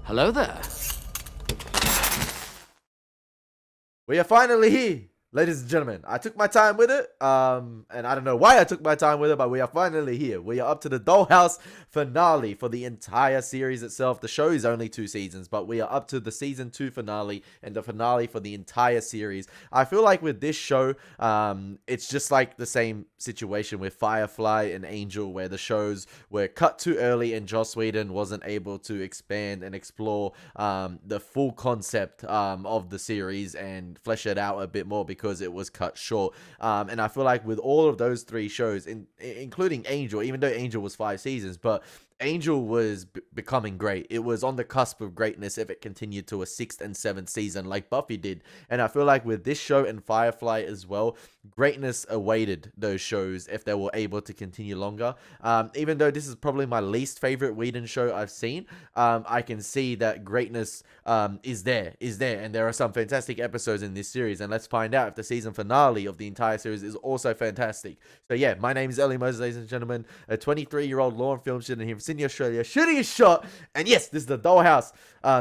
Hello there. We are finally here, ladies and gentlemen. I took my time with it, and I don't know why I took my time with it, but we are finally here. We are up to the Dollhouse finale for the entire series itself. The show is only 2 seasons, but we are up to the season 2 finale and the finale for the entire series. I feel like with this show, it's just like the same situation with Firefly and Angel, where the shows were cut too early and Joss Whedon wasn't able to expand and explore the full concept of the series and flesh it out a bit more because it was cut short. And I feel like with all of those 3 shows, including Angel, even though Angel was 5 seasons, but Angel was becoming great. It was on the cusp of greatness if it continued to a 6th and 7th season like Buffy did. And I feel like with this show and Firefly as well, greatness awaited those shows if they were able to continue longer. Even though this is probably my least favorite Whedon show I've seen, I can see that greatness is there, and there are some fantastic episodes in this series. And let's find out if the season finale of the entire series is also fantastic. So yeah, my name is Elie Moses, ladies and gentlemen, a 23-year-old law and film student here from Sydney, Australia, shooting a shot. And yes, this is the Dollhouse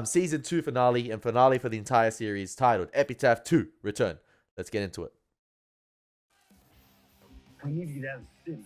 season 2 finale and finale for the entire series, titled Epitaph 2 Return. Let's get into it. We need to get out of the city.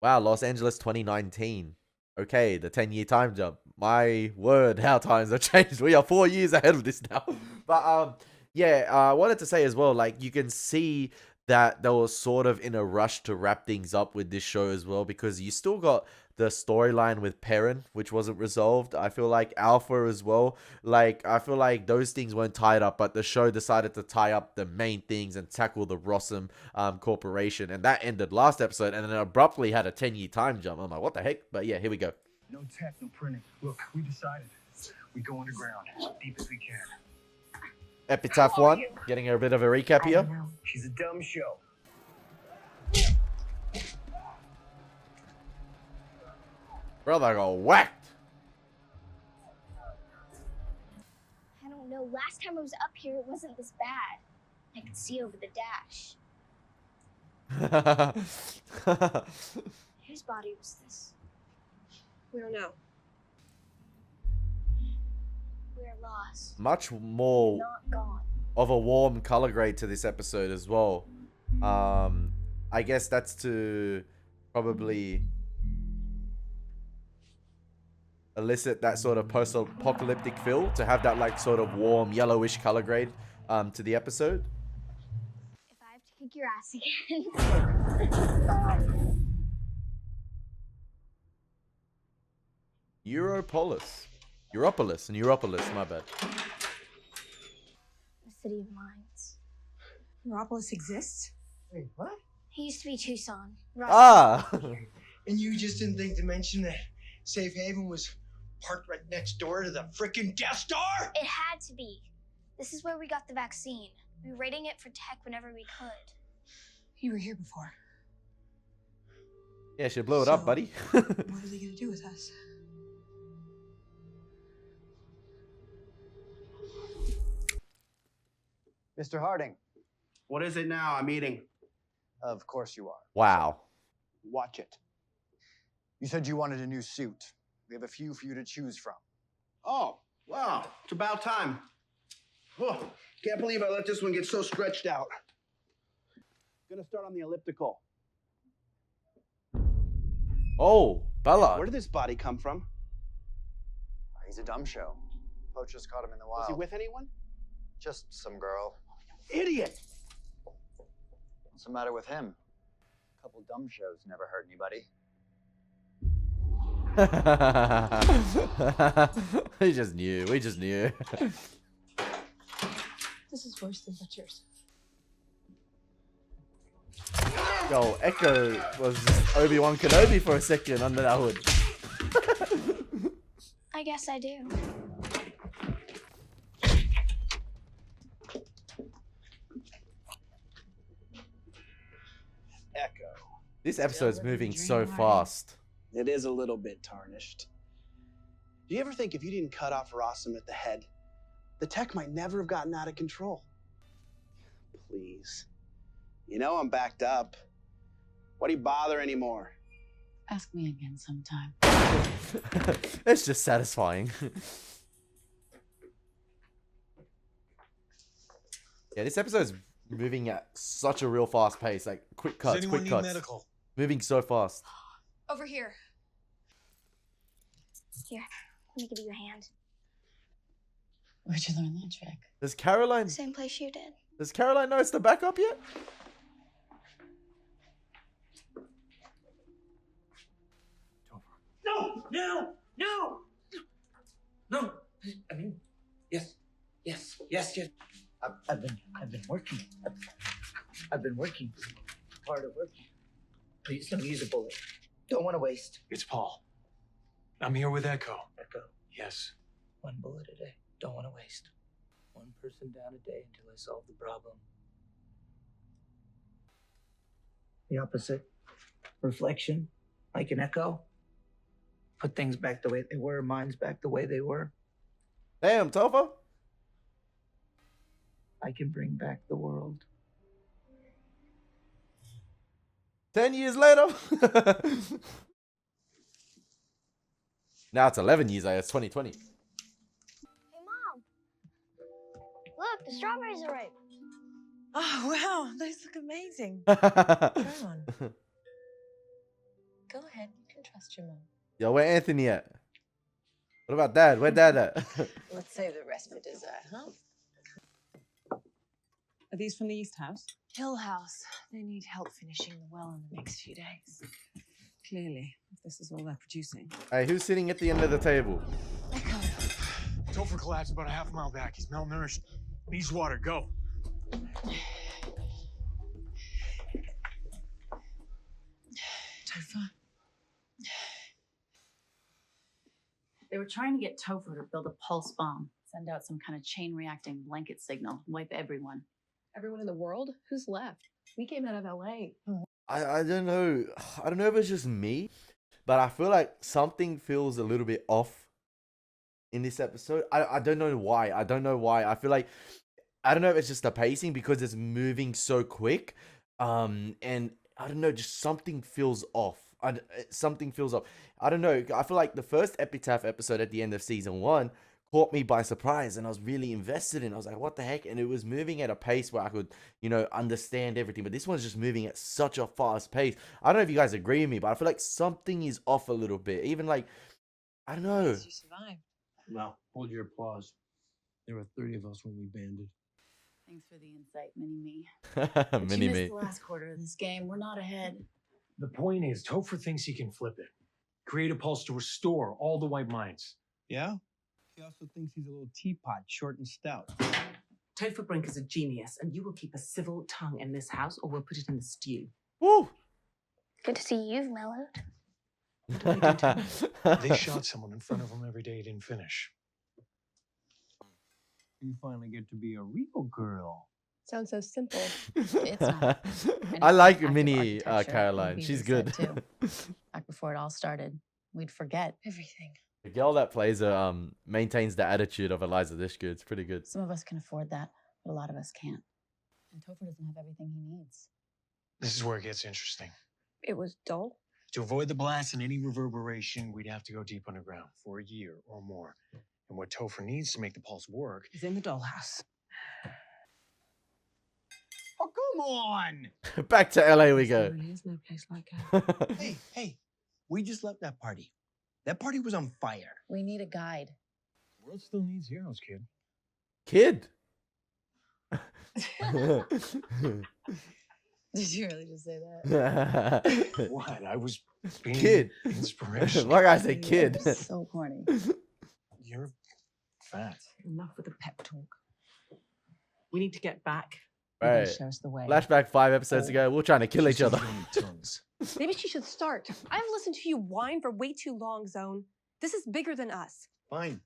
Wow, Los Angeles 2019. Okay, the 10-year time jump. My word, how times have changed. We are 4 years ahead of this now. But yeah, I wanted to say as well, like, you can see that they were sort of in a rush to wrap things up with this show as well, because you still got the storyline with Perrin, which wasn't resolved. I feel like Alpha as well. Like, I feel like those things weren't tied up, but the show decided to tie up the main things and tackle the Rossum Corporation. And that ended last episode, and then abruptly had a 10-year time jump. I'm like, what the heck? But yeah, here we go. No tech, no printing. Look, we decided. We go underground, as deep as we can. Epitaph 1, getting a bit of a recap here. She's a dumb show. Brother got whacked. I don't know. Last time I was up here, it wasn't this bad. I could see over the dash. Whose body was this? We don't know. We're lost. Much more Not gone. of a warm color grade to this episode as well. I guess that's to probably elicit that sort of post-apocalyptic feel, to have that like sort of warm yellowish color grade to the episode. If I have to kick your ass again. Europolis, my bad. The city of mines. Europolis exists? Wait, what? It used to be Tucson. Ah! And you just didn't think to mention that Safe Haven was parked right next door to the frickin' Death Star? It had to be. This is where we got the vaccine. We were raiding it for tech whenever we could. You were here before. Yeah, should blow it up, buddy. What are they gonna do with us? Mr. Harding, What is it now? I'm eating. of course you are. Wow. Watch it. You said you wanted a new suit. We have a few for you to choose from. Oh, wow. It's about time. Oh, can't believe I let this one get so stretched out. Gonna start on the elliptical. Oh, Bella. Where did this body come from? He's a dumb show. Poachers caught him in the wild. Was he with anyone? Just some girl. Idiot! What's the matter with him? A couple dumb shows never hurt anybody. We just knew. This is worse than butchers. Yo, Echo was Obi-Wan Kenobi for a second under that hood. I guess I do. Echo. This episode's moving so fast. It is a little bit tarnished. Do you ever think if you didn't cut off Rossum at the head, the tech might never have gotten out of control? Please. You know I'm backed up. Why do you bother anymore? Ask me again sometime. It's just satisfying. Yeah, this episode is moving at such a real fast pace. Like quick cuts, quick cuts. Medical? Moving so fast. Over here. Here, let me give you a hand. Where'd you learn that trick? Does Caroline Same place you did. know it's the backup yet? No! No! No! No! I mean, yes. I've been working. I've been working. Hard at work. Please don't use a bullet. Don't want to waste. It's Paul. I'm here with Echo. Echo. Yes. One bullet a day. Don't want to waste. One person down a day until I solve the problem. The opposite. Reflection. Like an echo. Put things back the way they were. Minds back the way they were. Damn, Topher. I can bring back the world. 10 years later. Now it's 11 years later. It's 2020. Hey, Mom. Look, the strawberries are ripe. Oh, wow. Those look amazing. Try one. Go ahead. You can trust your mom. Yo, where Anthony at? What about Dad? Where Dad at? Let's save the rest for dessert, huh? Are these from the East House? Hill House. They need help finishing the well in the next few days. Clearly, if this is all they're producing. Hey, who's sitting at the end of the table? Echo. Topher collapsed about a half mile back. He's malnourished. Needs water. Go. Topher. They were trying to get Topher to build a pulse bomb, send out some kind of chain-reacting blanket signal, wipe everyone. Everyone in the world? Who's left? We came out of LA. I don't know. I don't know if it's just me, but I feel like something feels a little bit off in this episode. I don't know why. I don't know why. I feel like, I don't know if it's just the pacing because it's moving so quick. And I don't know, just something feels off. Something feels off. I don't know. I feel like the first Epitaph episode at the end of season 1 caught me by surprise, and I was really invested in it. I was like, what the heck? And it was moving at a pace where I could, you know, understand everything. But this one's just moving at such a fast pace. I don't know if you guys agree with me, but I feel like something is off a little bit. Even like, I don't know. You survived. Well, hold your applause. There were 30 of us when we banded. Thanks for the insight, Mini-Me. But you missed the last quarter of this game. We're not ahead. The point is, Topher thinks he can flip it. Create a pulse to restore all the white minds. Yeah? He also thinks he's a little teapot, short and stout. Topher Brink is a genius, and you will keep a civil tongue in this house, or we'll put it in the stew. Woo! Good to see you've mellowed. They shot someone in front of him every day he didn't finish. You finally get to be a real girl. Sounds so simple. It's not. I like Active Mini architecture, Caroline. we'd She's be good. set too. Back before it all started, we'd forget Everything. The girl that plays her maintains the attitude of Eliza Dushku. It's pretty good. Some of us can afford that, but a lot of us can't. And Topher doesn't have everything he needs. This is where it gets interesting. It was dull. To avoid the blast and any reverberation, we'd have to go deep underground for a year or more. And what Topher needs to make the pulse work He's in the dollhouse. Oh, come on! Back to LA we There go. really is no place like it. Hey, we just left that party. That party was on fire. We need a guide. The world still needs heroes, kid. Kid. Did you really just say that? What? I was being Kid. inspirational. Like I said, kid. So corny. You're fat. Enough with the pep talk. We need to get back. You're gonna Right. show us the way. Flashback 5 episodes ago. We're trying to kill each other. Tongues. Maybe she should start. I've listened to you whine for way too long, Zone. This is bigger than us. Fine.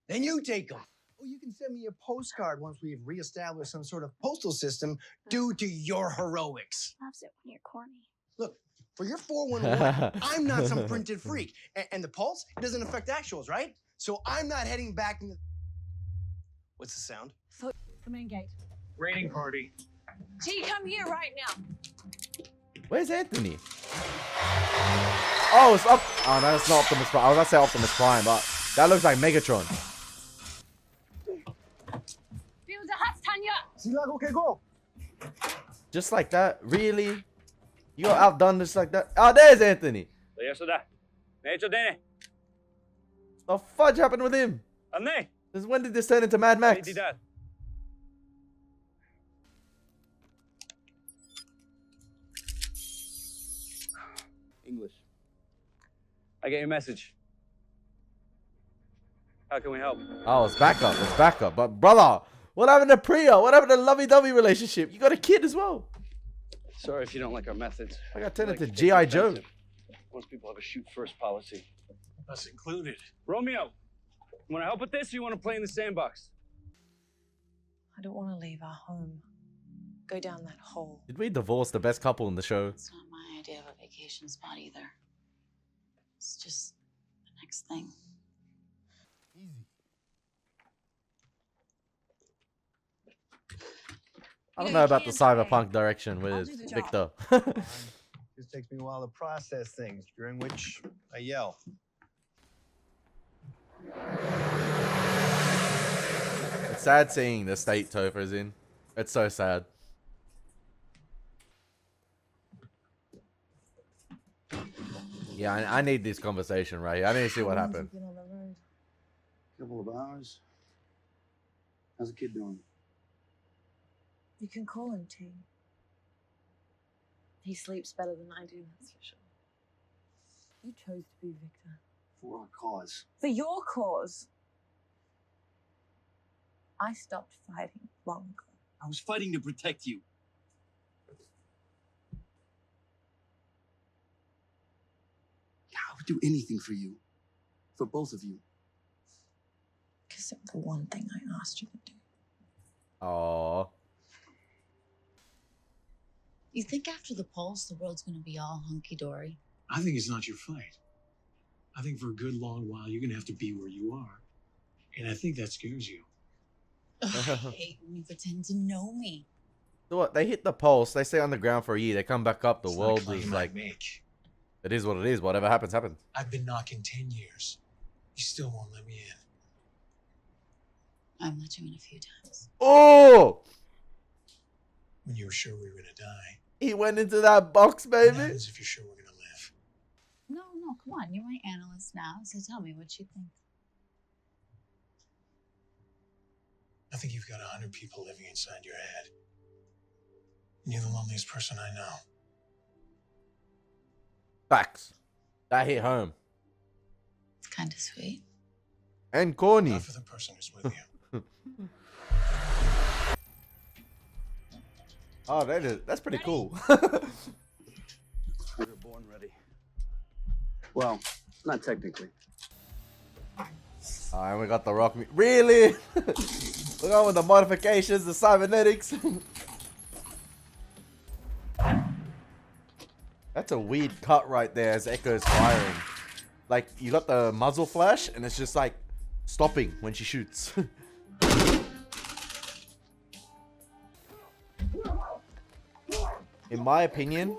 Then you take them. Or you can send me a postcard once we've reestablished some sort of postal system due to your heroics. Loves it when you're corny. Look, for your 411, I'm not some printed freak. And the pulse, it doesn't affect actuals, right? So I'm not heading back in the... What's the sound? The main gate. Raiding party. T, come here right now. Where's Anthony? Oh, it's up. Oh, no, that's not Optimus Prime. I was going to say Optimus Prime, but that looks like Megatron. Feel the hot, Tanya. Silago que go. Just like that? Really? You got outdone just like that? Oh, there's Anthony. The fudge happened with him? Since when did this turn into Mad Max? English. I get your message. How can we help? Oh, it's backup. It's backup. But brother, what happened to Priya? What happened to lovey-dovey relationship? You got a kid as well. Sorry if you don't like our methods. I got turned into G.I. Joe. Most people have a shoot first policy. Us included. Romeo, you want to help with this or you want to play in the sandbox? I don't want to leave our home. Go down that hole. Did we divorce the best couple in the show? It's not my idea of a vacation spot either. It's just the next thing. I don't know about the cyberpunk direction with Victor. Just takes me a while to process things, during which I yell. It's sad seeing the state Topher's in. It's so sad. Yeah, I need this conversation right here. I need to see what happened. Couple of hours. How's the kid doing? You can call him T. He sleeps better than I do, that's for sure. You chose to be Victor. For our cause. For your cause. I stopped fighting long ago. I was fighting to protect you. I would do anything for you. For both of you. Because it was the one thing I asked you to do. Aww. You think after the pulse, the world's gonna be all hunky-dory? I think it's not your fight. I think for a good long while, you're going to have to be where you are. And I think that scares you. Ugh, I hate when you pretend to know me. So what? They hit the pulse. They stay on the ground for a year. They come back up. The It's world not a is claim I like, make. it is what it is. Whatever happens, happens. I've been knocking 10 years. You still won't let me in. I've let you in a few times. Oh! When you were sure we were going to die. He went into that box, What baby. happens if you're sure we're going to live? No, come on. You're my analyst now, so tell me what you think. I think you've got 100 people living inside your head. And you're the loneliest person I know. Facts. That hit home. It's kind of sweet. And corny. Not for the person who's with you. Oh, that's pretty cool. We were born ready. Well, not technically. And we got the rock. Really? We're going with the modifications, the cybernetics. That's a weird cut right there as Echo's firing. Like, you got the muzzle flash, and it's just like stopping when she shoots. In my opinion,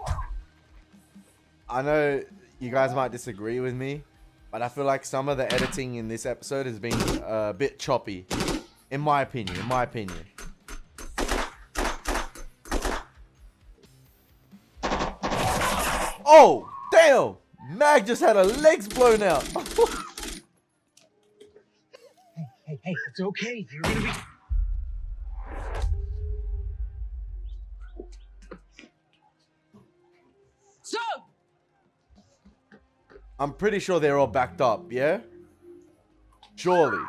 I know you guys might disagree with me, but I feel like some of the editing in this episode has been a bit choppy. In my opinion, Oh, damn! Mag just had her legs blown out. Hey, it's okay. You're going to be... I'm pretty sure they're all backed up, yeah? Surely.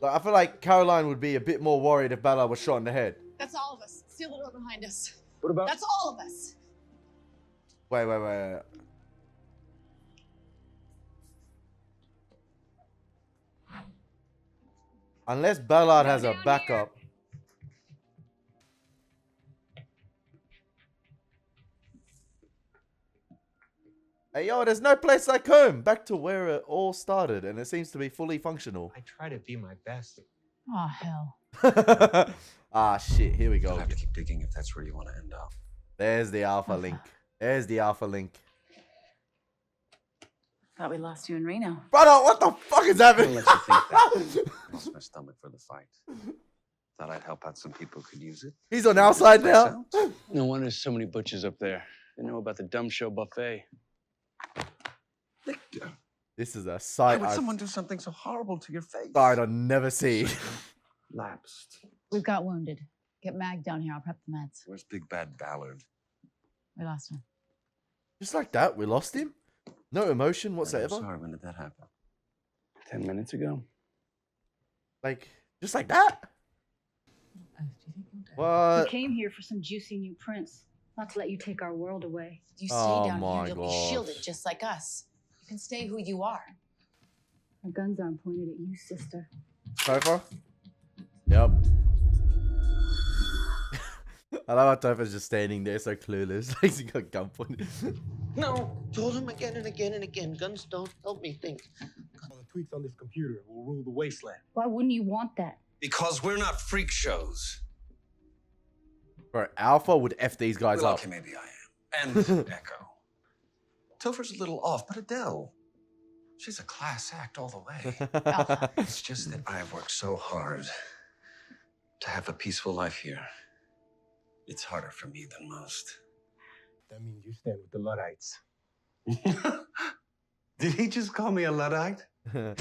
Like, I feel like Caroline would be a bit more worried if Bella was shot in the head. That's all of us. Seal the door behind us. What about? That's all of us. Wait. Unless Ballard has a backup. Hey, yo, there's no place like home. Back to where it all started, and it seems to be fully functional. I try to be my best. Oh, hell. Ah, shit. Here we go. You'll have to keep digging if that's where you want to end up. There's the alpha link. There's the alpha link. Thought we lost you in Reno. Brother, what the fuck is happening? I'll let you think that. Lost my stomach for the fight. Thought I'd help out some people who could use it. He's on our side now. No wonder there's so many butchers up there. They know about the dumb show buffet. Victor, This is a why sight would someone do something so horrible to your face? I'd never see. Lapsed. We've got wounded. Get Mag down here. I'll prep the meds. Where's Big Bad Ballard? We lost him. Just like that, we lost him. No emotion whatsoever. Sorry, when did that happen? 10 minutes ago. Like, just like that. What? We came here for some juicy new prints, not to let you take our world away. You stay Oh down my here, you'll be gosh. shielded just like us. You can stay who you are. Our guns aren't pointed at you, sister. Topher? Yep. I love how Topher's just standing there so clueless. Like he got gun pointed. No, told him again and again and again. Guns don't help me think. All the tweaks on this computer will rule the wasteland. Why wouldn't you want that? Because we're not freak shows. Bro, Alpha would F these guys Well, up. okay, maybe I am. And Echo. Topher's a little off, but Adele, she's a class act all the way. It's just that I've worked so hard to have a peaceful life here. It's harder for me than most. That means you stand with the Luddites. Did he just call me a Luddite? I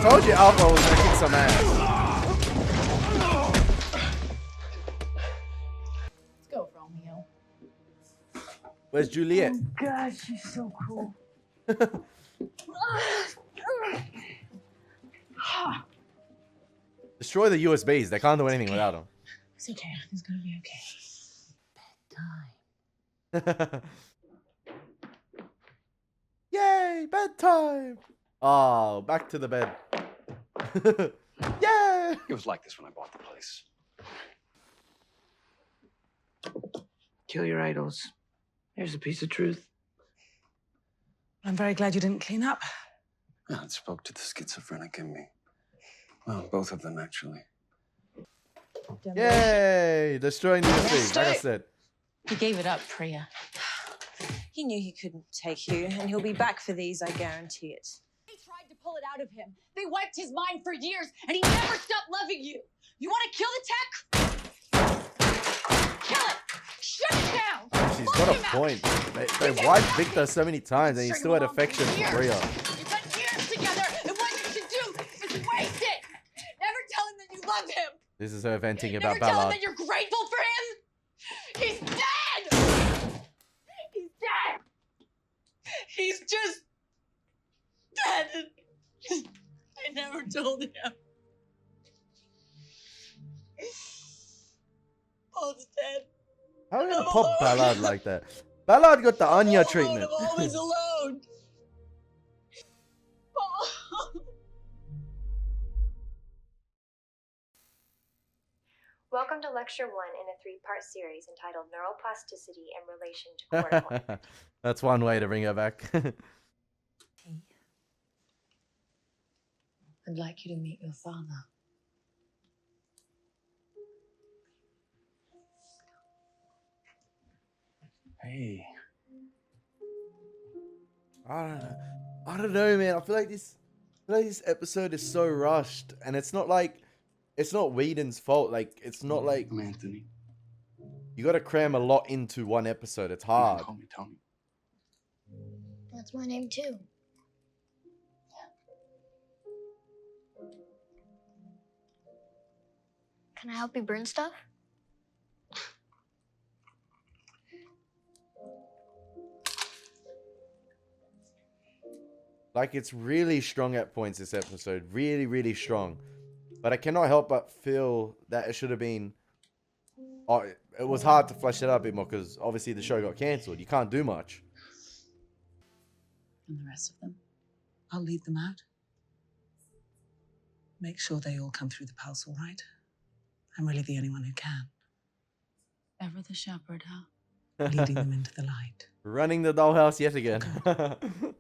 told you Alpha was gonna kick some ass. Let's go, Romeo. Where's Juliet? Oh, God, she's so cool. Destroy the USBs. They can't do anything without them. It's okay. It's gonna be okay. Yay, bedtime. Oh, back to the bed. Yay. It was like this when I bought the place. Kill your idols. Here's a piece of truth. I'm very glad you didn't clean up. Yeah, it spoke to the schizophrenic in me. Well, both of them, actually. Yay, destroying the USBs, like I said. He gave it up, Priya. He knew he couldn't take you, and he'll be back for these, I guarantee it. They tried to pull it out of him. They wiped his mind for years, and he never stopped loving you. You want to kill the tech? Kill it! Shut it down! She's got a point. They wiped Victor so many times, and he still had affection for Priya. You've got years together, and what you should do is waste it! Never tell him that you love him! This is her venting Never about tell him Ballard. that you're grateful for him! He's dead! He's dead! He's just dead! I never told him. Paul's dead. How are you gonna pop Ballard like that? Ballard got the Anya treatment. I'm always alone. Paul. Welcome to Lecture 1 in a 3-part series entitled Neuroplasticity in Relation to Cortical. That's one way to bring her back. I'd like you to meet your father. Hey. I don't know, man. I feel like this episode is so rushed, and it's not Whedon's fault. Like, it's not like I'm Anthony. you got to cram a lot into one episode. It's hard. Call me Tony. That's my name too. Can I help you burn stuff? Like, it's really strong at points, this episode. Really, really strong. But I cannot help but feel that it should have been... Oh, it was hard to flesh it out a bit more because obviously the show got cancelled. You can't do much. And the rest of them? I'll leave them out. Make sure they all come through the pulse, all right? I'm really the only one who can. Ever the shepherd, huh? Leading them into the light. Running the dollhouse yet again.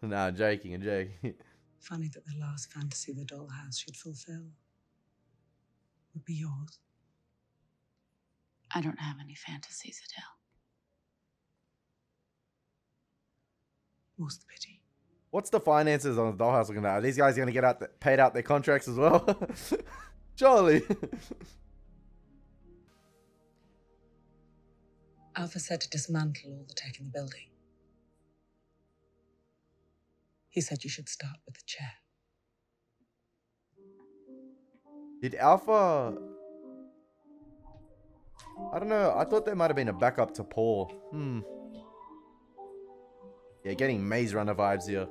Nah, I'm joking. Funny that the last fantasy the dollhouse should fulfill would be yours. I don't have any fantasies, Adele. More's the pity. What's the finances on the dollhouse looking at? Are these guys going to get paid out their contracts as well? Surely. Alpha said to dismantle all the tech in the building. He said you should start with the chair. Did Alpha... I don't know. I thought there might have been a backup to Paul. Yeah, getting Maze Runner vibes here.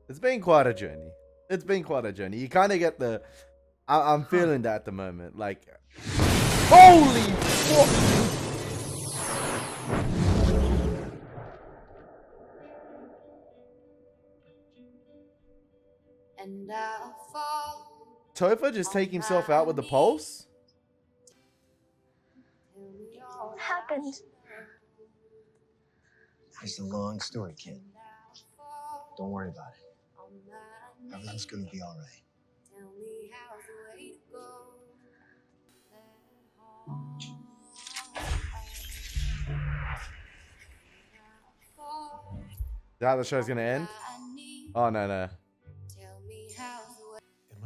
It's been quite a journey. It's been quite a journey. You kind of get the... I'm feeling that at the moment. Like... Holy fuck! Topher just take himself out with the pulse? What happened? It's a long story, kid. Don't worry about it. Everything's gonna be all right. Is that how the show's gonna end? Oh, no, no. Am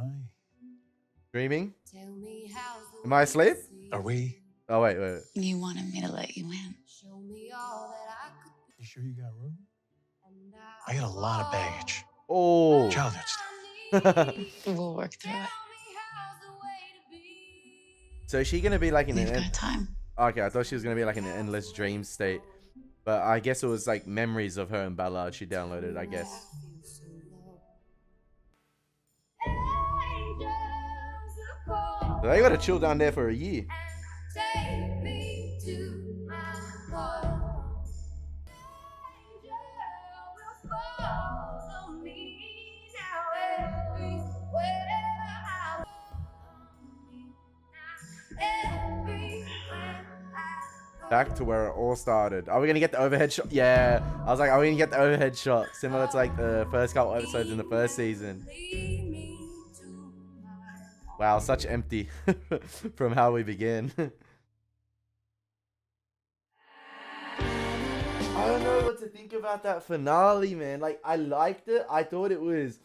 I? Dreaming? Am I asleep? Are we? Oh, wait, wait. You wanted me to let you in. You sure you got room? I got a lot of baggage. Oh. Childhood stuff. We'll work through it. So is she gonna be like in We've an got time. Okay, I thought she was gonna be like in an endless dream state. But I guess it was like memories of her and Ballard she downloaded, I guess. So they gotta chill down there for a year. Back to where it all started. Are we gonna get the overhead shot? Yeah. I was like, are we gonna get the overhead shot? Similar to like the first couple episodes in the first season. Wow, such empty from how we began. I don't know what to think about that finale, man. Like, I liked it. I thought it was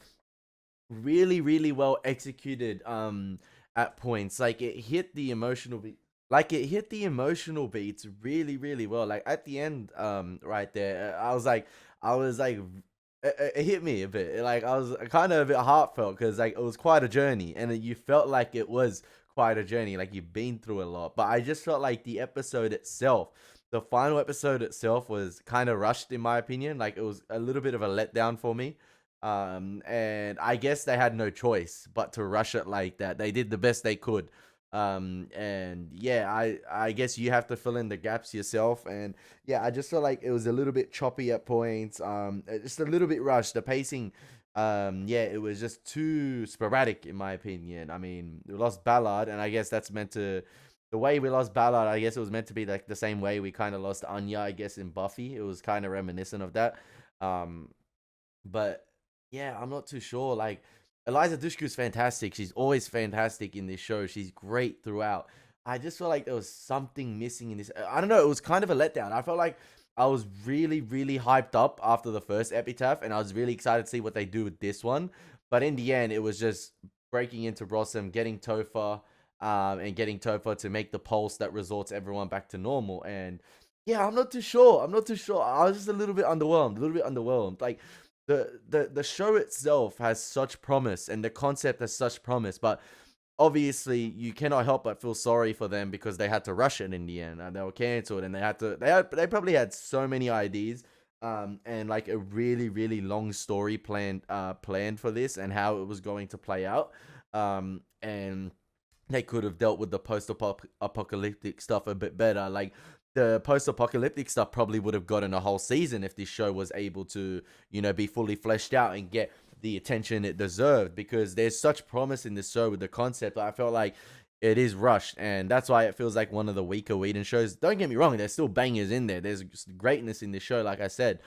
really, really well executed at points. Like, it hit the emotional beat. Like, it hit the emotional beats really, really well. Like, at the end, right there, I was like, it hit me a bit. Like, I was kind of a bit heartfelt because, like, it was quite a journey. And you felt like it was quite a journey. Like, you've been through a lot. But I just felt like the episode itself, the final episode itself was kind of rushed, in my opinion. Like, it was a little bit of a letdown for me. And I guess they had no choice but to rush it like that. They did the best they could. And yeah, I guess you have to fill in the gaps yourself. And yeah, I just feel like it was a little bit choppy at points. Just a little bit rushed. The pacing, yeah, it was just too sporadic in my opinion. I mean, we lost Ballard, and I guess that's meant to, the way we lost Ballard, I guess it was meant to be like the same way we kind of lost Anya, I guess, in Buffy. It was kind of reminiscent of that. But yeah, I'm not too sure. Like, Eliza Dushku's fantastic. She's always fantastic in this show. She's great throughout. I just feel like there was something missing in this. I don't know. It was kind of a letdown. I felt like I was really, really hyped up after the first Epitaph, and I was really excited to see what they do with this one. But in the end, it was just breaking into Rossum, getting Topher, and getting Topher to make the pulse that resorts everyone back to normal. And yeah, I'm not too sure. I'm not too sure. I was just a little bit underwhelmed. Like, the show itself has such promise, and the concept has such promise, but obviously you cannot help but feel sorry for them because they had to rush it in the end, and they were cancelled, and they probably had so many ideas, and like a really, really long story planned for this and how it was going to play out, and they could have dealt with the post-apocalyptic stuff a bit better. Like, the post-apocalyptic stuff probably would have gotten a whole season if this show was able to, you know, be fully fleshed out and get the attention it deserved, because there's such promise in this show with the concept. I felt like it is rushed, and that's why it feels like one of the weaker Whedon shows. Don't get me wrong, there's still bangers in there. There's greatness in this show, like I said,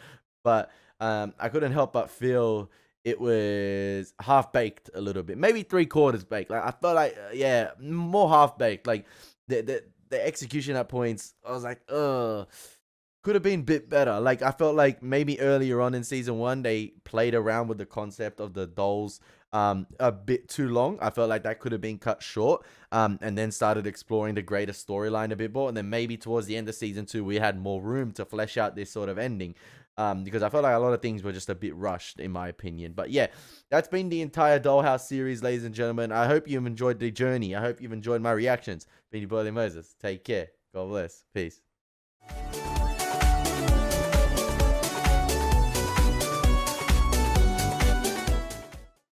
but I couldn't help but feel it was half-baked a little bit, maybe 3/4 baked. Like, I felt like, yeah, more half-baked. Like, they the execution at points, I was like, could have been a bit better. Like, I felt like maybe earlier on in season 1, they played around with the concept of the dolls a bit too long. I felt like that could have been cut short, and then started exploring the greater storyline a bit more. And then maybe towards the end of season 2, we had more room to flesh out this sort of ending. Because I felt like a lot of things were just a bit rushed, in my opinion. But yeah, that's been the entire Dollhouse series, ladies and gentlemen. I hope you've enjoyed the journey. I hope you've enjoyed my reactions. Been your boy, Elie Moses. Take care. God bless. Peace.